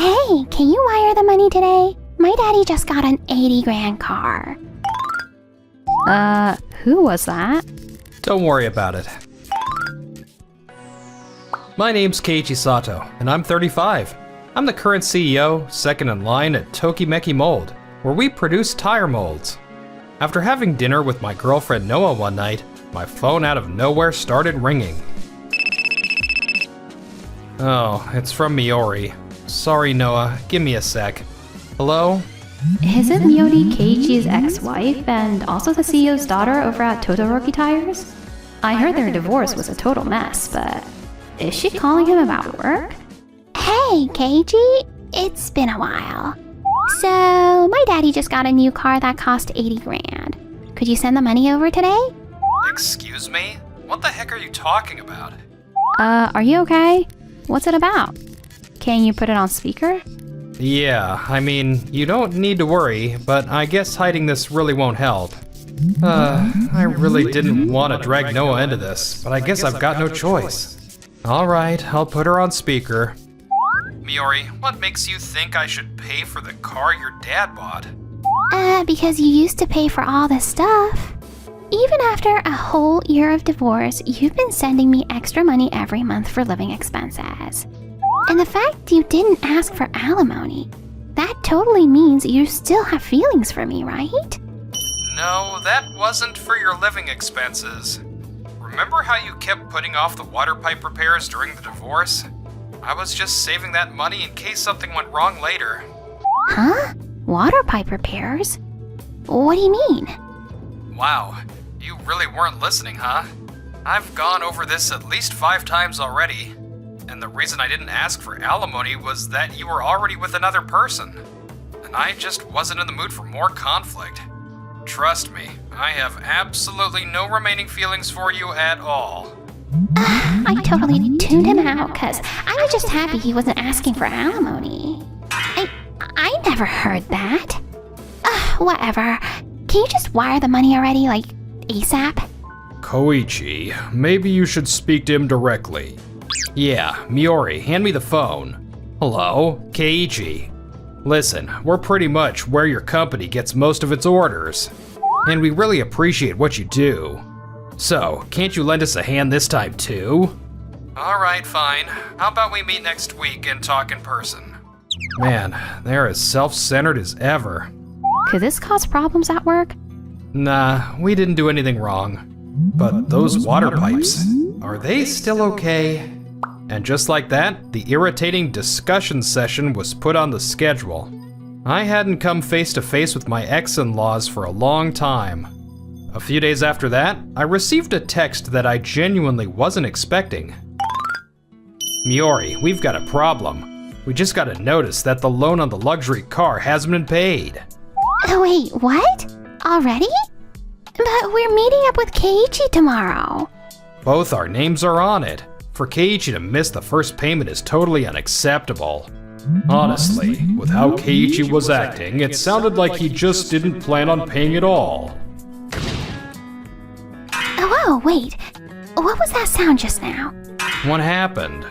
Hey, can you wire the money today? My daddy just got an 80 grand car. Who was that? Don't worry about it. My name's Keiichi Sato, and I'm 35. I'm the current CEO, second in line at Tokimeki Mold, where we produce tire molds. After having dinner with my girlfriend Noah one night, my phone out of nowhere started ringing. Oh, it's from Miori. Sorry, Noah, give me a sec. Hello? Isn't Miori Keiichi's ex-wife and also the CEO's daughter over at Todoroki Tires? I heard their divorce was a total mess, but is she calling him about work? Hey, Keiichi, it's been a while. So, my daddy just got a new car that cost 80 grand. Could you send the money over today? Excuse me? What the heck are you talking about? Are you okay? What's it about? Can you put it on speaker? Yeah, I mean, you don't need to worry, but I guess hiding this really won't help. I really didn't want to drag Noah into this, but I guess I've got no choice. Alright, I'll put her on speaker. Miori, what makes you think I should pay for the car your dad bought? Because you used to pay for all this stuff. Even after a whole year of divorce, you've been sending me extra money every month for living expenses. And the fact you didn't ask for alimony, that totally means you still have feelings for me, right? No, that wasn't for your living expenses. Remember how you kept putting off the water pipe repairs during the divorce? I was just saving that money in case something went wrong later. Huh? Water pipe repairs? What do you mean? Wow, you really weren't listening, huh? I've gone over this at least 5 times already. And the reason I didn't ask for alimony was that you were already with another person. And I just wasn't in the mood for more conflict. Trust me, I have absolutely no remaining feelings for you at all. I totally tuned him out because I was just happy he wasn't asking for alimony. I never heard that. Whatever. Can you just wire the money already, like, ASAP? Koichi, maybe you should speak to him directly. Yeah, Miori, hand me the phone. Hello, Keiichi. Listen, we're pretty much where your company gets most of its orders, and we really appreciate what you do. So, can't you lend us a hand this time too? Alright, fine. How about we meet next week and talk in person? Man, they're as self-centered as ever. Could this cause problems at work? Nah, we didn't do anything wrong. But those water pipes, are they still okay? And just like that, the irritating discussion session was put on the schedule. I hadn't come face to face with my ex-in-laws for a long time. A few days after that, I received a text that I genuinely wasn't expecting. Miori, we've got a problem. We just got a notice that the loan on the luxury car hasn't been paid. Wait, what? Already? But we're meeting up with Keiichi tomorrow. Both our names are on it. For Keiichi to miss the first payment is totally unacceptable. Honestly, with how Keiichi was acting, it sounded like he just didn't plan on paying it all. Whoa, wait. What was that sound just now? What happened?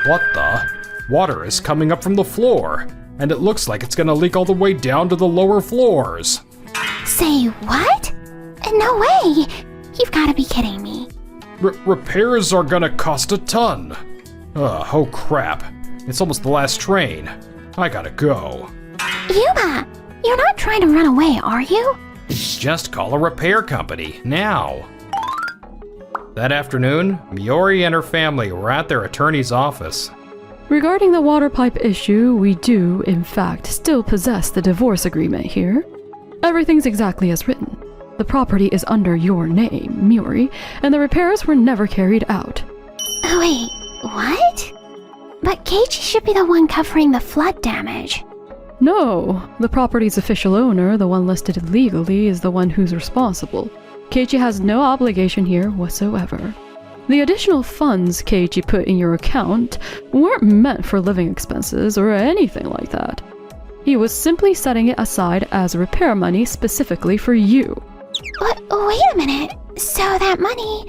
What the? Water is coming up from the floor, and it looks like it's gonna leak all the way down to the lower floors. Say what? No way! You've gotta be kidding me. Repairs are gonna cost a ton. Oh crap. It's almost the last train. I gotta go. Yuma, you're not trying to run away, are you? Just call a repair company, now. That afternoon, Miori and her family were at their attorney's office. Regarding the water pipe issue, we do, in fact, still possess the divorce agreement here. Everything's exactly as written. The property is under your name, Miori, and the repairs were never carried out. Wait, what? But Keiichi should be the one covering the flood damage. No, the property's official owner, the one listed legally, is the one who's responsible. Keiichi has no obligation here whatsoever. The additional funds Keiichi put in your account weren't meant for living expenses or anything like that. He was simply setting it aside as repair money specifically for you. Wait a minute. So that money...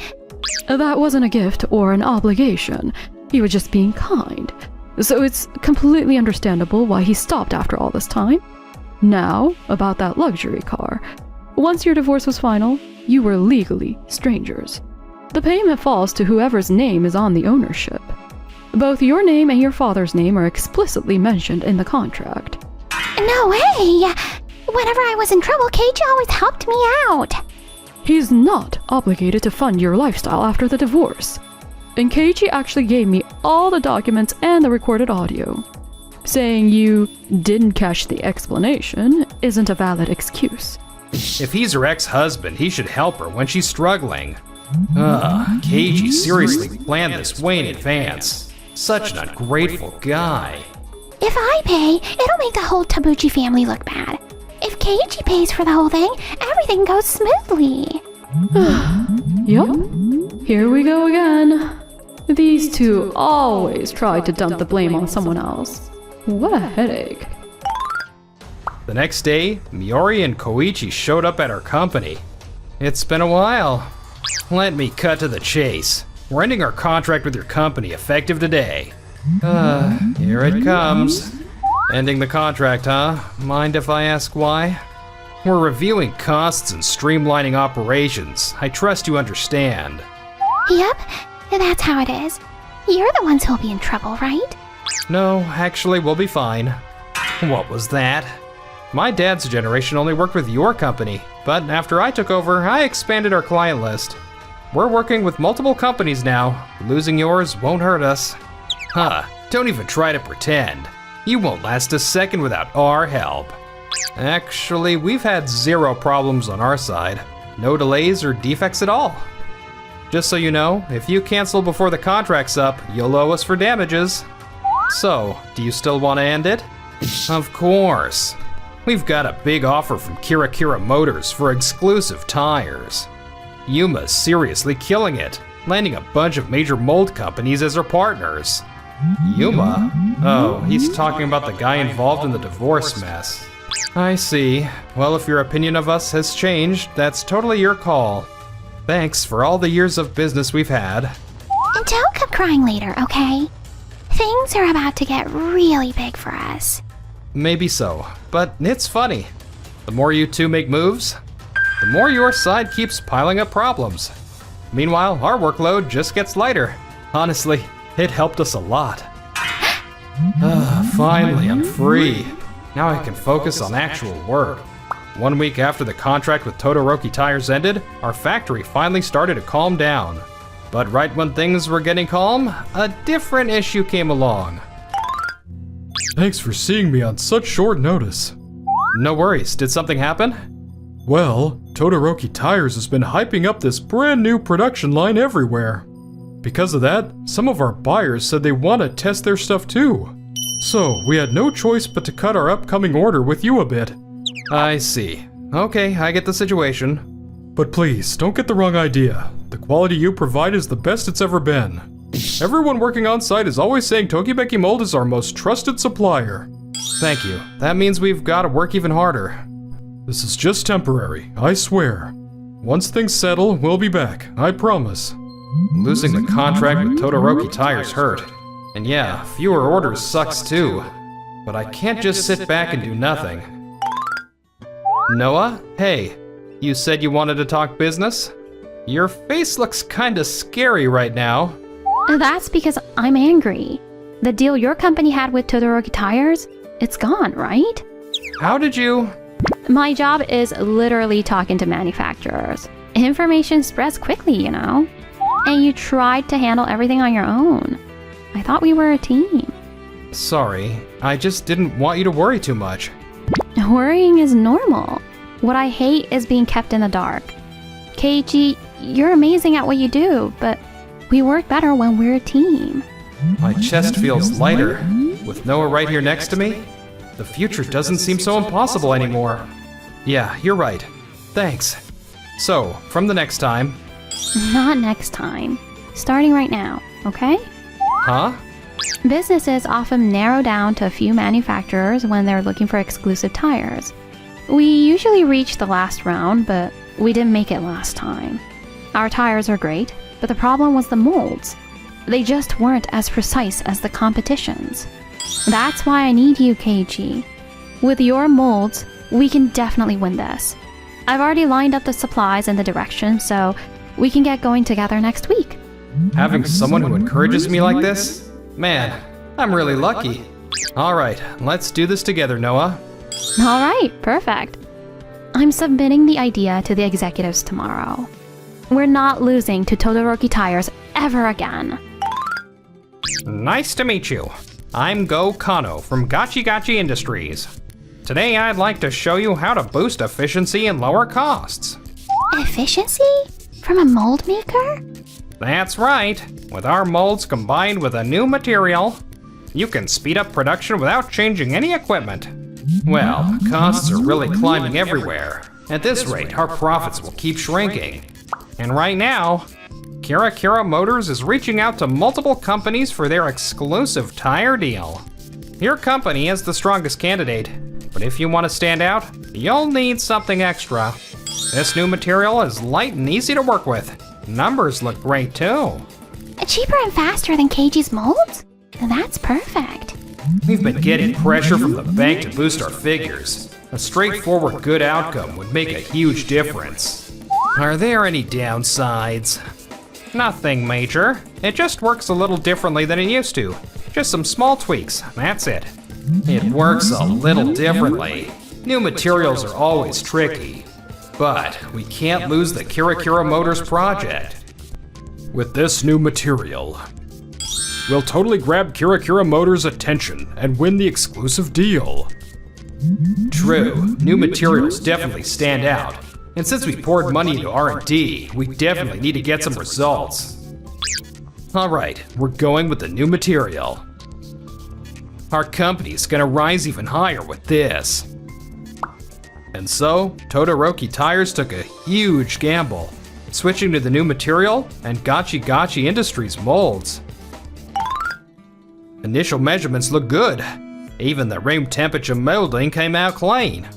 That wasn't a gift or an obligation. He was just being kind. So it's completely understandable why he stopped after all this time. Now, about that luxury car. Once your divorce was final, you were legally strangers. The payment falls to whoever's name is on the ownership. Both your name and your father's name are explicitly mentioned in the contract. No way! Whenever I was in trouble, Keiji always helped me out. He's not obligated to fund your lifestyle after the divorce. And Keiji actually gave me all the documents and the recorded audio. Saying you didn't catch the explanation isn't a valid excuse. If he's her ex-husband, he should help her when she's struggling. Keiji seriously planned this way in advance. Such an ungrateful guy. If I pay, it'll make the whole Tabuchi family look bad. If Keiji pays for the whole thing, everything goes smoothly. Yup. Here we go again. These two always try to dump the blame on someone else. What a headache. The next day, Miori and Koichi showed up at our company. It's been a while. Let me cut to the chase. We're ending our contract with your company effective today. Here it comes. Ending the contract, huh? Mind if I ask why? We're reviewing costs and streamlining operations. I trust you understand. Yep, that's how it is. You're the ones who'll be in trouble, right? No, actually, we'll be fine. What was that? My dad's generation only worked with your company, but after I took over, I expanded our client list. We're working with multiple companies now. Losing yours won't hurt us. Don't even try to pretend. You won't last a second without our help. Actually, we've had 0 problems on our side. No delays or defects at all. Just so you know, if you cancel before the contract's up, you'll owe us for damages. So, do you still want to end it? Of course. We've got a big offer from Kira Kira Motors for exclusive tires. Yuma's seriously killing it, landing a bunch of major mold companies as her partners. Yuma? Oh, he's talking about the guy involved in the divorce mess. I see. Well, if your opinion of us has changed, that's totally your call. Thanks for all the years of business we've had. And don't come crying later, okay? Things are about to get really big for us. Maybe so, but it's funny. The more you two make moves, the more your side keeps piling up problems. Meanwhile, our workload just gets lighter. Honestly, it helped us a lot. Finally, I'm free. Now I can focus on actual work. 1 week after the contract with Todoroki Tires ended, our factory finally started to calm down. But right when things were getting calm, a different issue came along. Thanks for seeing me on such short notice. No worries, did something happen? Well, Todoroki Tires has been hyping up this brand new production line everywhere. Because of that, some of our buyers said they want to test their stuff too. So, we had no choice but to cut our upcoming order with you a bit. I see. Okay, I get the situation. But please, don't get the wrong idea. The quality you provide is the best it's ever been. Everyone working on site is always saying Tokibeki Mold is our most trusted supplier. Thank you. That means we've got to work even harder. This is just temporary, I swear. Once things settle, we'll be back, I promise. Losing the contract with Todoroki Tires hurt. And yeah, fewer orders sucks too. But I can't just sit back and do nothing. Noah? Hey, you said you wanted to talk business? Your face looks kinda scary right now. That's because I'm angry. The deal your company had with Todoroki Tires, it's gone, right? How did you? My job is literally talking to manufacturers. Information spreads quickly, you know. And you tried to handle everything on your own. I thought we were a team. Sorry, I just didn't want you to worry too much. Worrying is normal. What I hate is being kept in the dark. Keiji, you're amazing at what you do, but we work better when we're a team. My chest feels lighter. With Noah right here next to me, the future doesn't seem so impossible anymore. Yeah, you're right. Thanks. So, from the next time... Not next time. Starting right now, okay? Huh? Businesses often narrow down to a few manufacturers when they're looking for exclusive tires. We usually reach the last round, but we didn't make it last time. Our tires are great, but the problem was the molds. They just weren't as precise as the competition's. That's why I need you, Keiichi. With your molds, we can definitely win this. I've already lined up the supplies and the direction, so we can get going together next week. Having someone who encourages me like this? Man, I'm really lucky. Alright, let's do this together, Noah. Alright, perfect. I'm submitting the idea to the executives tomorrow. We're not losing to Todoroki Tires ever again. Nice to meet you. I'm Go Kano from Gachi Gachi Industries. Today I'd like to show you how to boost efficiency and lower costs. Efficiency? From a mold maker? That's right. With our molds combined with a new material, you can speed up production without changing any equipment. Well, costs are really climbing everywhere. At this rate, our profits will keep shrinking. And right now, Kira Motors is reaching out to multiple companies for their exclusive tire deal. Your company is the strongest candidate, but if you want to stand out, you'll need something extra. This new material is light and easy to work with. Numbers look great too. Cheaper and faster than Keiichi's molds? That's perfect. We've been getting pressure from the bank to boost our figures. A straightforward good outcome would make a huge difference. Are there any downsides? Nothing major. It just works a little differently than it used to. Just some small tweaks, that's it. It works a little differently. New materials are always tricky. But we can't lose the Kira Motors project. With this new material, we'll totally grab Kira Motors' attention and win the exclusive deal. True, new materials definitely stand out. And since we poured money into R&D, we definitely need to get some results. Alright, we're going with the new material. Our company's gonna rise even higher with this. And so, Todoroki Tires took a huge gamble, switching to the new material and Gachi Gachi Industries molds. Initial measurements look good. Even the room temperature molding came out clean.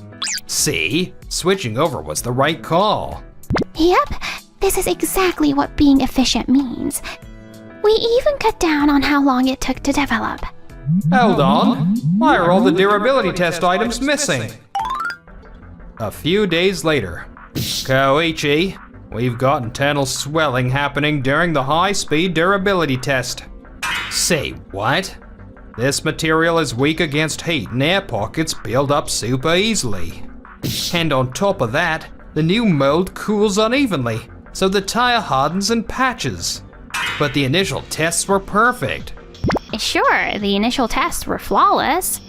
See, switching over was the right call. Yep, this is exactly what being efficient means. We even cut down on how long it took to develop. Hold on, why are all the durability test items missing? A few days later, Koichi, we've got internal swelling happening during the high-speed durability test. Say what? This material is weak against heat and air pockets build up super easily. And on top of that, the new mold cools unevenly, so the tire hardens in patches. But the initial tests were perfect. Sure, the initial tests were flawless,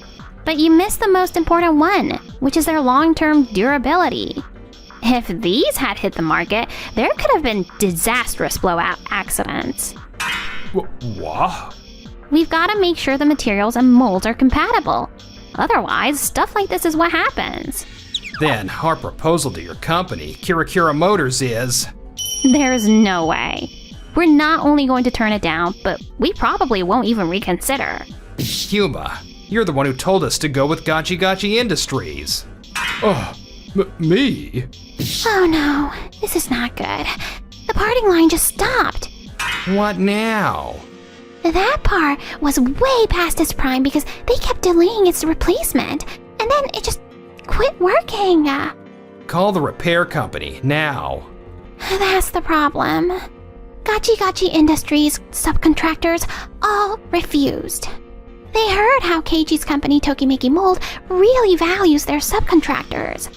but you missed the most important one, which is their long-term durability. If these had hit the market, there could have been disastrous blowout accidents. What? We've got to make sure the materials and molds are compatible. Otherwise, stuff like this is what happens. Then our proposal to your company, Kira Motors, is... There's no way. We're not only going to turn it down, but we probably won't even reconsider. Huma, you're the one who told us to go with Gachi Gachi Industries. Oh, me? Oh no, this is not good. The parting line just stopped. What now? That part was way past its prime because they kept delaying its replacement, and then it just quit working. Call the repair company, now. That's the problem. Gachi Gachi Industries subcontractors all refused. They heard how Keiichi's company Tokimeki Mold really values their subcontractors.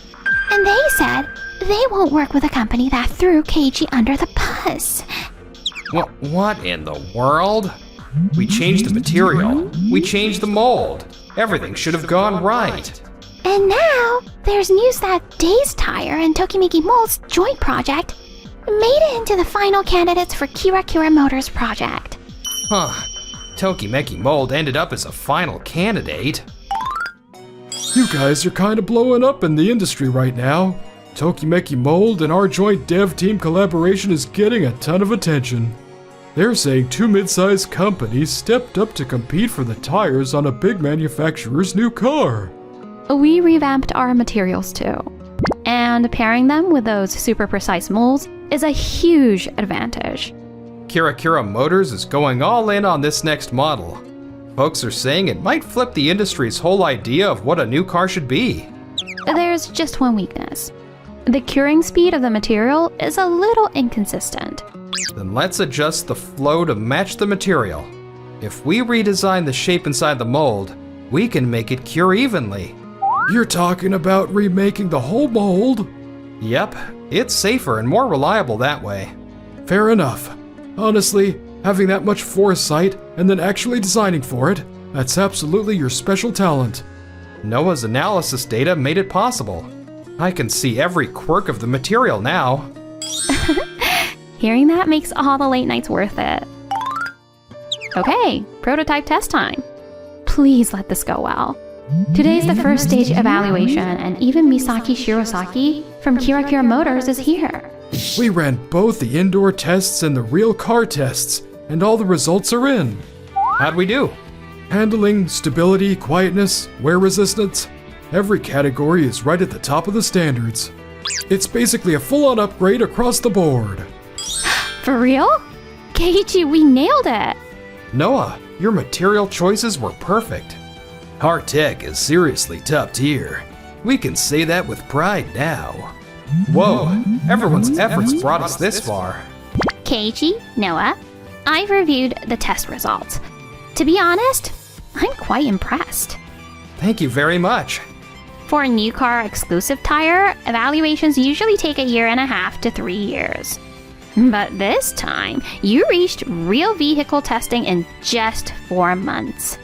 And they said they won't work with a company that threw Keiichi under the bus. What in the world? We changed the material. We changed the mold. Everything should have gone right. And now, there's news that Days Tire and Tokimeki Mold's joint project made it into the final candidates for Kira Motors project. Huh. Tokimeki Mold ended up as a final candidate. You guys are kind of blowing up in the industry right now. Tokimeki Mold and our joint dev team collaboration is getting a ton of attention. They're saying two mid-sized companies stepped up to compete for the tires on a big manufacturer's new car. We revamped our materials too. And pairing them with those super precise molds is a huge advantage. Kira Motors is going all in on this next model. Folks are saying it might flip the industry's whole idea of what a new car should be. There's just one weakness. The curing speed of the material is a little inconsistent. Then let's adjust the flow to match the material. If we redesign the shape inside the mold, we can make it cure evenly. You're talking about remaking the whole mold? Yep, it's safer and more reliable that way. Fair enough. Honestly, having that much foresight and then actually designing for it, that's absolutely your special talent. Noah's analysis data made it possible. I can see every quirk of the material now. Hearing that makes all the late nights worth it. Okay, prototype test time. Please let this go well. Today's the first stage evaluation, and even Misaki Shirosaki from Kira Motors is here. We ran both the indoor tests and the real car tests, and all the results are in. How'd we do? Handling, stability, quietness, wear resistance, every category is right at the top of the standards. It's basically a full-on upgrade across the board. For real? Keiichi, we nailed it! Noah, your material choices were perfect. Our tech is seriously top tier. We can say that with pride now. Whoa, everyone's efforts brought us this far. Keiichi, Noah, I've reviewed the test results. To be honest, I'm quite impressed. Thank you very much. For a new car exclusive tire, evaluations usually take 1.5 to 3 years. But this time, you reached real vehicle testing in just 4 months.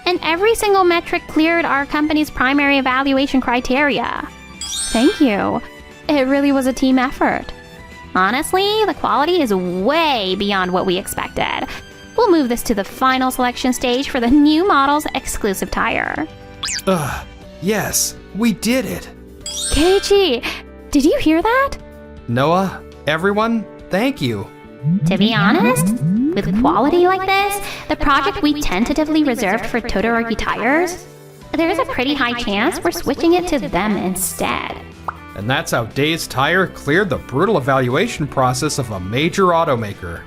And every single metric cleared our company's primary evaluation criteria. Thank you. It really was a team effort. Honestly, the quality is way beyond what we expected. We'll move this to the final selection stage for the new model's exclusive tire. Yes, we did it. Keiichi, did you hear that? Noah, everyone, thank you. To be honest, with quality like this, the project we tentatively reserved for Todoroki tires, there's a pretty high chance we're switching it to them instead. And that's how Days Tire cleared the brutal evaluation process of a major automaker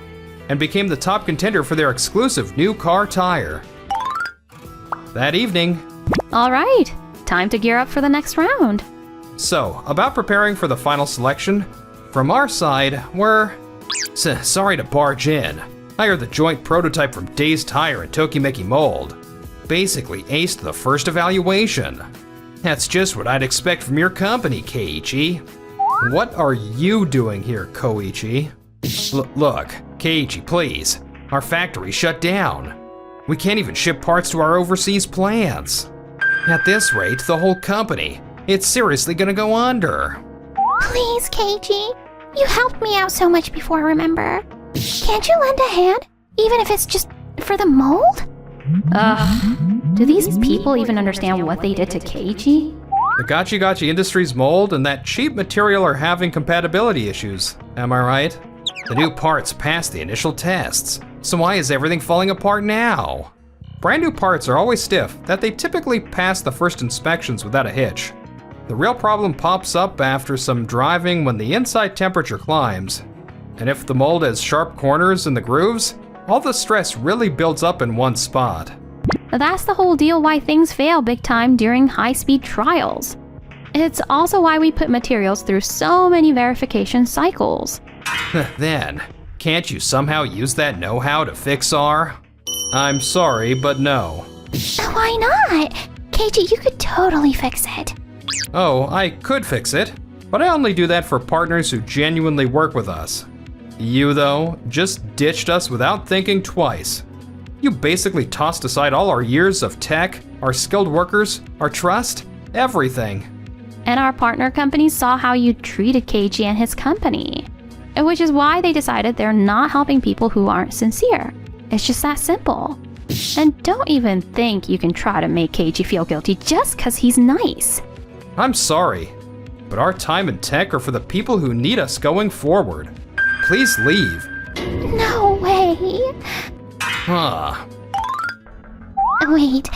and became the top contender for their exclusive new car tire. That evening. All right, time to gear up for the next round. So, about preparing for the final selection, from our side, we're sorry to barge in. I heard the joint prototype from Days Tire and Tokimeki Mold basically aced the first evaluation. That's just what I'd expect from your company, Keiichi. What are you doing here, Koichi? Look, Keiichi, please. Our factory shut down. We can't even ship parts to our overseas plants. At this rate, the whole company, it's seriously gonna go under. Please, Keiichi. You helped me out so much before, remember? Can't you lend a hand? Even if it's just for the mold? Do these people even understand what they did to Keiichi? The Gachi Industries mold and that cheap material are having compatibility issues, am I right? The new parts passed the initial tests, so why is everything falling apart now? Brand new parts are always stiff, that they typically pass the first inspections without a hitch. The real problem pops up after some driving when the inside temperature climbs. And if the mold has sharp corners in the grooves, all the stress really builds up in one spot. That's the whole deal why things fail big time during high-speed trials. It's also why we put materials through so many verification cycles. Then, can't you somehow use that know-how to fix our... I'm sorry, but no. Why not? Keiichi, you could totally fix it. Oh, I could fix it, but I only do that for partners who genuinely work with us. You, though, just ditched us without thinking twice. You basically tossed aside all our years of tech, our skilled workers, our trust, everything. And our partner companies saw how you treated Keiichi and his company. Which is why they decided they're not helping people who aren't sincere. It's just that simple. And don't even think you can try to make Keiichi feel guilty just because he's nice. I'm sorry, but our time and tech are for the people who need us going forward. Please leave. No way. Huh. Wait,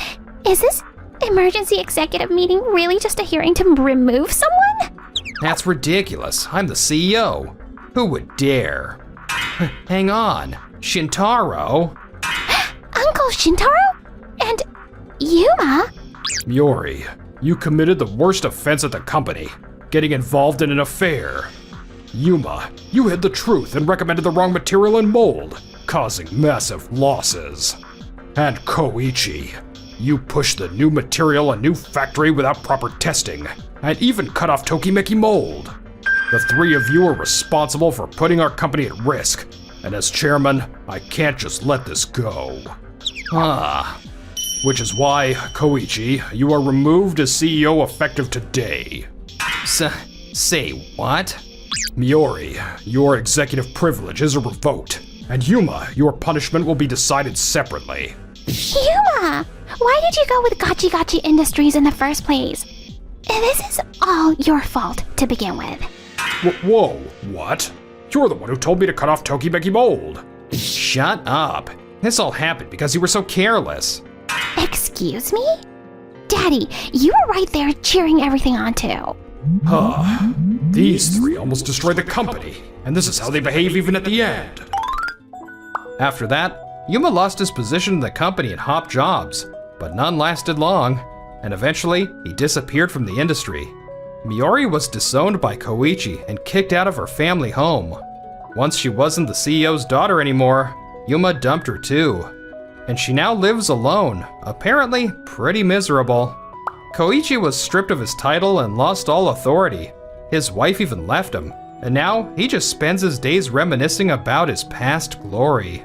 is this emergency executive meeting really just a hearing to remove someone? That's ridiculous. I'm the CEO. Who would dare? Hang on. Shintaro? Uncle Shintaro? And Yuma? Miori, you committed the worst offense at the company, getting involved in an affair. Yuma, you hid the truth and recommended the wrong material and mold, causing massive losses. And Koichi, you pushed the new material and new factory without proper testing, and even cut off Tokimeki mold. The three of you are responsible for putting our company at risk, and as chairman, I can't just let this go. Which is why, Koichi, you are removed as CEO effective today. Say what? Miori, your executive privileges are revoked, and Yuma, your punishment will be decided separately. Yuma! Why did you go with Gachi Gachi Industries in the first place? This is all your fault to begin with. Whoa, what? You're the one who told me to cut off Tokimeki mold. Shut up. This all happened because you were so careless. Excuse me? Daddy, you were right there cheering everything on too. These three almost destroyed the company, and this is how they behave even at the end. After that, Yuma lost his position in the company and hopped jobs, but none lasted long, and eventually he disappeared from the industry. Miori was disowned by Koichi and kicked out of her family home. Once she wasn't the CEO's daughter anymore, Yuma dumped her too. And she now lives alone, apparently pretty miserable. Koichi was stripped of his title and lost all authority. His wife even left him, and now he just spends his days reminiscing about his past glory.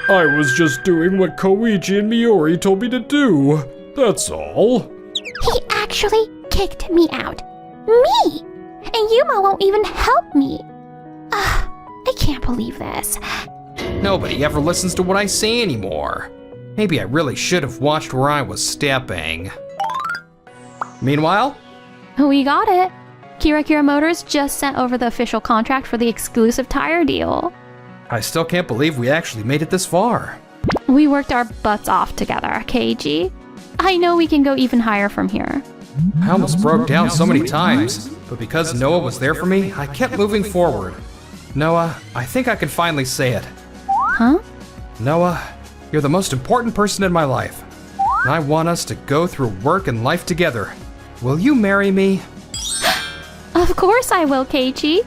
I was just doing what Koichi and Miori told me to do. That's all. He actually kicked me out. Me! And Yuma won't even help me. I can't believe this. Nobody ever listens to what I say anymore. Maybe I really should have watched where I was stepping. Meanwhile, We got it. Kira Motors just sent over the official contract for the exclusive tire deal. I still can't believe we actually made it this far. We worked our butts off together, Keiji. I know we can go even higher from here. I almost broke down so many times, but because Noah was there for me, I kept moving forward. Noah, I think I can finally say it. Huh? Noah, you're the most important person in my life. And I want us to go through work and life together. Will you marry me? Of course I will, Keiji.